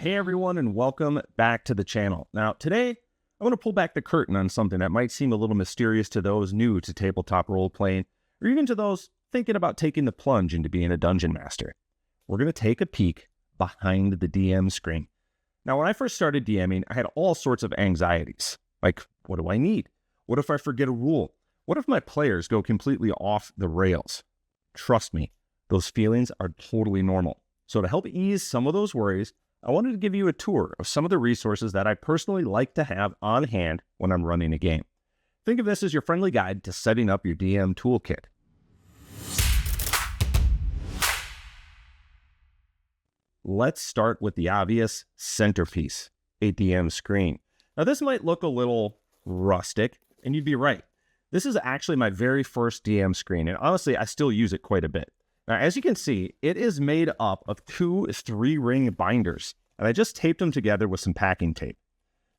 Hey everyone, and welcome back to the channel. Now today, I want to pull back the curtain on something that might seem a little mysterious to those new to tabletop role-playing, or even to those thinking about taking the plunge into being a dungeon master. We're going to take a peek behind the DM screen. Now when I first started DMing, I had all sorts of anxieties. Like, what do I need? What if I forget a rule? What if my players go completely off the rails? Trust me, those feelings are totally normal. So to help ease some of those worries, I wanted to give you a tour of some of the resources that I personally like to have on hand when I'm running a game. Think of this as your friendly guide to setting up your DM toolkit. Let's start with the obvious centerpiece, a DM screen. Now this might look a little rustic, and you'd be right. This is actually my very first DM screen, and honestly, I still use it quite a bit. Now, as you can see, it is made up of 2 3-ring binders, and I just taped them together with some packing tape.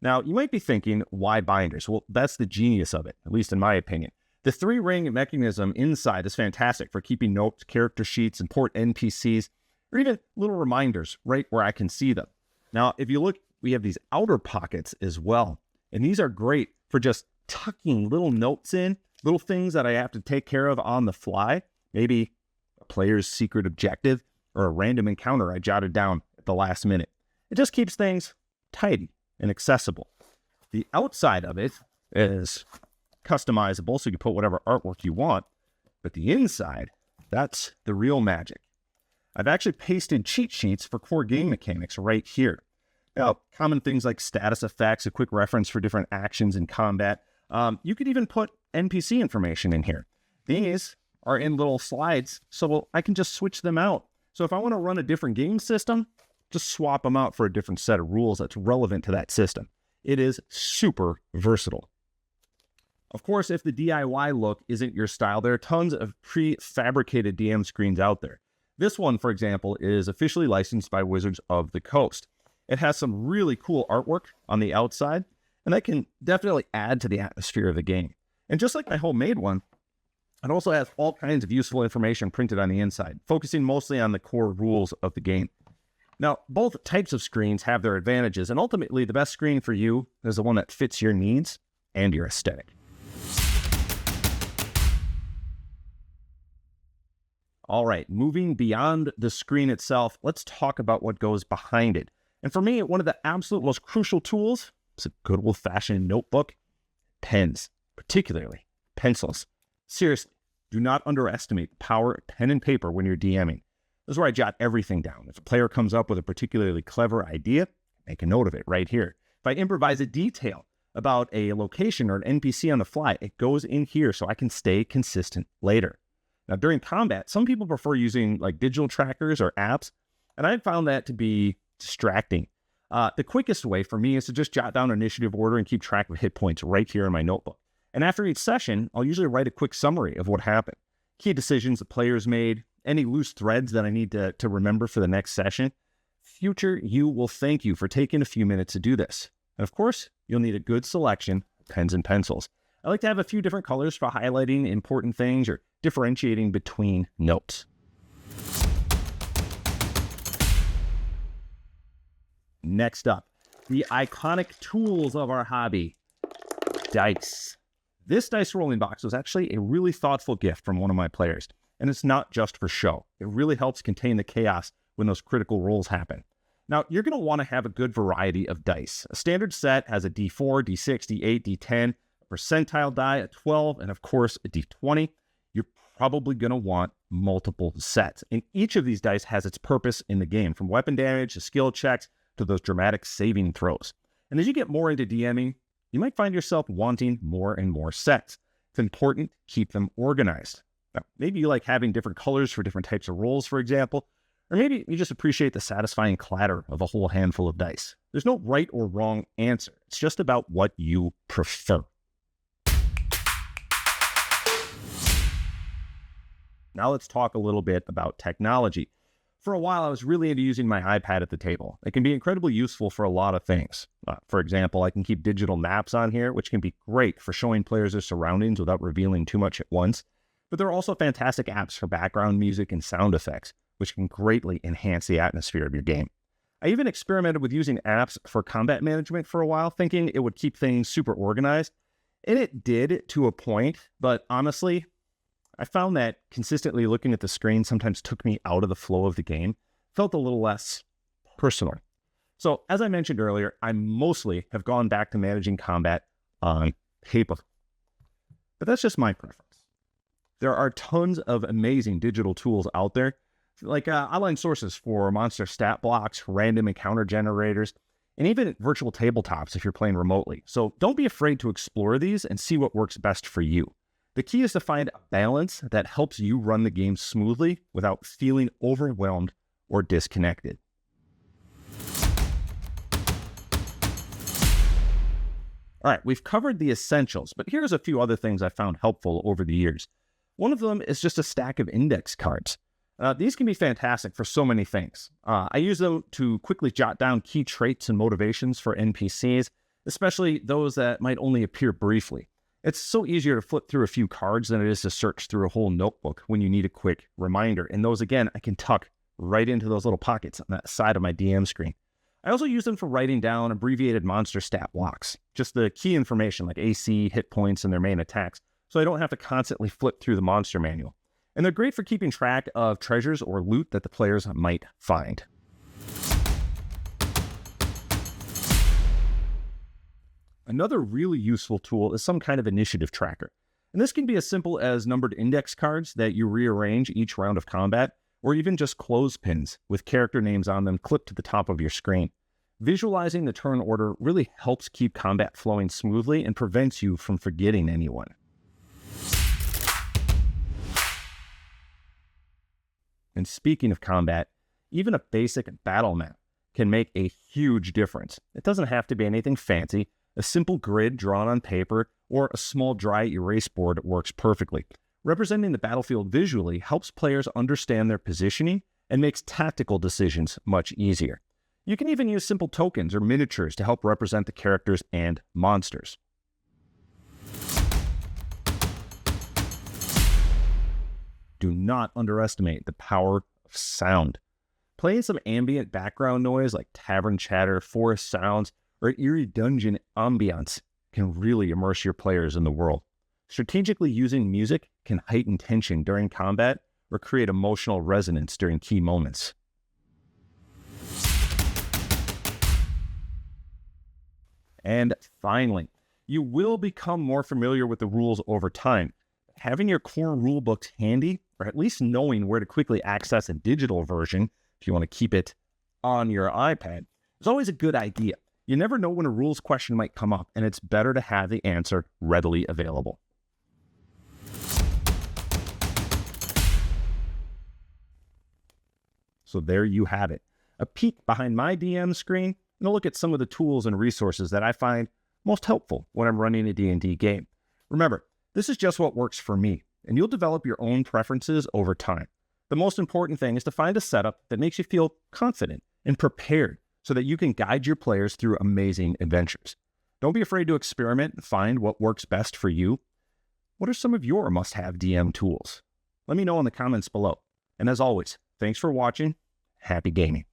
Now, you might be thinking, why binders? Well, that's the genius of it, at least in my opinion. The 3-ring mechanism inside is fantastic for keeping notes, character sheets, important NPCs, or even little reminders right where I can see them. Now, if you look, we have these outer pockets as well, and these are great for just tucking little notes in, little things that I have to take care of on the fly, maybe a player's secret objective, or a random encounter I jotted down at the last minute. It just keeps things tidy and accessible. The outside of it is customizable, so you can put whatever artwork you want, but the inside, that's the real magic. I've actually pasted cheat sheets for core game mechanics right here. Now, common things like status effects, a quick reference for different actions in combat. You could even put NPC information in here. These are in little slides, so I can just switch them out. So if I want to run a different game system, just swap them out for a different set of rules that's relevant to that system. It is super versatile. Of course, if the DIY look isn't your style, there are tons of prefabricated DM screens out there. This one, for example, is officially licensed by Wizards of the Coast. It has some really cool artwork on the outside, and that can definitely add to the atmosphere of the game. And just like my homemade one, it also has all kinds of useful information printed on the inside, focusing mostly on the core rules of the game. Now, both types of screens have their advantages, and ultimately the best screen for you is the one that fits your needs and your aesthetic. All right, moving beyond the screen itself, let's talk about what goes behind it. And for me, one of the absolute most crucial tools is a good old-fashioned notebook, pens, particularly pencils. Seriously, do not underestimate the power of pen and paper when you're DMing. This is where I jot everything down. If a player comes up with a particularly clever idea, make a note of it right here. If I improvise a detail about a location or an NPC on the fly, it goes in here so I can stay consistent later. Now, during combat, some people prefer using like digital trackers or apps, and I found that to be distracting. The quickest way for me is to just jot down initiative order and keep track of hit points right here in my notebook. And after each session, I'll usually write a quick summary of what happened, key decisions the players made, any loose threads that I need to remember for the next session. Future you will thank you for taking a few minutes to do this. And of course, you'll need a good selection of pens and pencils. I like to have a few different colors for highlighting important things or differentiating between notes. Next up, the iconic tools of our hobby, dice. This dice rolling box was actually a really thoughtful gift from one of my players, and it's not just for show. It really helps contain the chaos when those critical rolls happen. Now, you're going to want to have a good variety of dice. A standard set has a D4, D6, D8, D10, a percentile die, a 12, and of course, a D20. You're probably going to want multiple sets, and each of these dice has its purpose in the game, from weapon damage to skill checks to those dramatic saving throws. And as you get more into DMing, you might find yourself wanting more and more sets. It's important to keep them organized. Now, maybe you like having different colors for different types of rolls, for example, or maybe you just appreciate the satisfying clatter of a whole handful of dice. There's no right or wrong answer. It's just about what you prefer. Now let's talk a little bit about technology. For a while, I was really into using my iPad at the table. It can be incredibly useful for a lot of things. For example, I can keep digital maps on here, which can be great for showing players their surroundings without revealing too much at once. But there are also fantastic apps for background music and sound effects, which can greatly enhance the atmosphere of your game. I even experimented with using apps for combat management for a while, thinking it would keep things super organized. And it did to a point, but honestly, I found that consistently looking at the screen sometimes took me out of the flow of the game, felt a little less personal. So as I mentioned earlier, I mostly have gone back to managing combat on paper. But that's just my preference. There are tons of amazing digital tools out there, like online sources for monster stat blocks, random encounter generators, and even virtual tabletops if you're playing remotely. So don't be afraid to explore these and see what works best for you. The key is to find a balance that helps you run the game smoothly without feeling overwhelmed or disconnected. All right, we've covered the essentials, but here's a few other things I found helpful over the years. One of them is just a stack of index cards. These can be fantastic for so many things. I use them to quickly jot down key traits and motivations for NPCs, especially those that might only appear briefly. It's so easier to flip through a few cards than it is to search through a whole notebook when you need a quick reminder. And those, again, I can tuck right into those little pockets on that side of my DM screen. I also use them for writing down abbreviated monster stat blocks, just the key information like AC, hit points, and their main attacks, so I don't have to constantly flip through the monster manual. And they're great for keeping track of treasures or loot that the players might find. Another really useful tool is some kind of initiative tracker. And this can be as simple as numbered index cards that you rearrange each round of combat, or even just clothespins with character names on them clipped to the top of your screen. Visualizing the turn order really helps keep combat flowing smoothly and prevents you from forgetting anyone. And speaking of combat, even a basic battle map can make a huge difference. It doesn't have to be anything fancy. A simple grid drawn on paper or a small dry erase board works perfectly. Representing the battlefield visually helps players understand their positioning and makes tactical decisions much easier. You can even use simple tokens or miniatures to help represent the characters and monsters. Do not underestimate the power of sound. Playing some ambient background noise like tavern chatter, forest sounds, or eerie dungeon ambiance can really immerse your players in the world. Strategically using music can heighten tension during combat or create emotional resonance during key moments. And finally, you will become more familiar with the rules over time. Having your core rulebooks handy, or at least knowing where to quickly access a digital version, if you want to keep it on your iPad, is always a good idea. You never know when a rules question might come up, and it's better to have the answer readily available. So there you have it, a peek behind my DM screen and a look at some of the tools and resources that I find most helpful when I'm running a D&D game. Remember, this is just what works for me, and you'll develop your own preferences over time. The most important thing is to find a setup that makes you feel confident and prepared so that you can guide your players through amazing adventures. Don't be afraid to experiment and find what works best for you. What are some of your must-have DM tools? Let me know in the comments below. And as always, thanks for watching. Happy gaming.